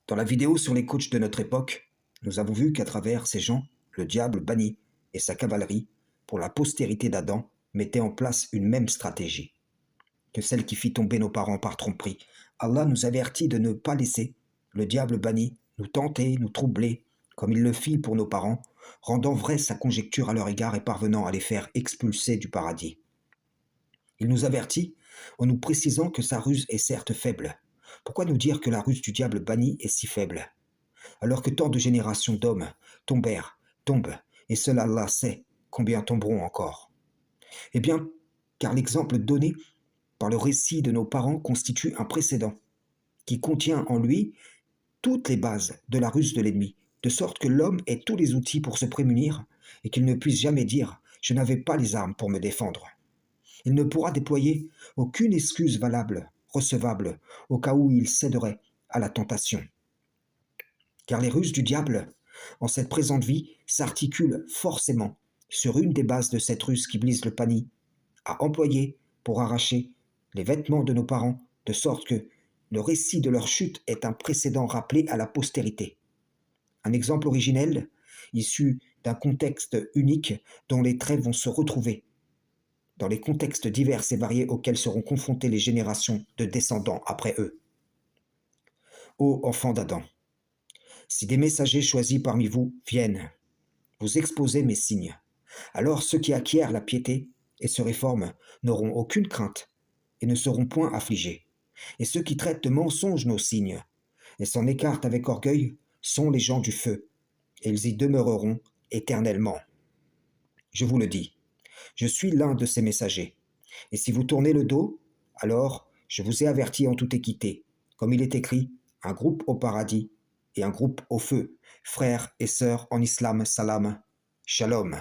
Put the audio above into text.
Dans la vidéo sur les coachs de notre époque, nous avons vu qu'à travers ces gens, le diable banni et sa cavalerie, pour la postérité d'Adam, mettaient en place une même stratégie que celle qui fit tomber nos parents par tromperie. Allah nous avertit de ne pas laisser le diable banni nous tenter, nous troubler, comme il le fit pour nos parents, rendant vraie sa conjecture à leur égard et parvenant à les faire expulser du paradis. Il nous avertit en nous précisant que sa ruse est certes faible. Pourquoi nous dire que la ruse du diable banni est si faible, alors que tant de générations d'hommes tombèrent, tombent, et seul Allah sait combien tomberont encore? Eh bien, car l'exemple donné par le récit de nos parents constitue un précédent qui contient en lui toutes les bases de la ruse de l'ennemi, de sorte que l'homme ait tous les outils pour se prémunir et qu'il ne puisse jamais dire « je n'avais pas les armes pour me défendre ». Il ne pourra déployer aucune excuse valable, recevable, au cas où il céderait à la tentation. Car les ruses du diable, en cette présente vie, s'articulent forcément sur une des bases de cette ruse qu'Iblis le Pani a employée pour arracher les vêtements de nos parents, de sorte que le récit de leur chute est un précédent rappelé à la postérité. Un exemple originel, issu d'un contexte unique dont les traits vont se retrouver dans les contextes divers et variés auxquels seront confrontées les générations de descendants après eux. Ô enfants d'Adam, si des messagers choisis parmi vous viennent vous exposer mes signes, alors ceux qui acquièrent la piété et se réforment n'auront aucune crainte et ne seront point affligés. Et ceux qui traitent de mensonges nos signes et s'en écartent avec orgueil sont les gens du feu, et ils y demeureront éternellement. Je vous le dis, je suis l'un de ces messagers, et si vous tournez le dos, alors je vous ai averti en toute équité, comme il est écrit, un groupe au paradis et un groupe au feu, frères et sœurs en islam, salam, shalom.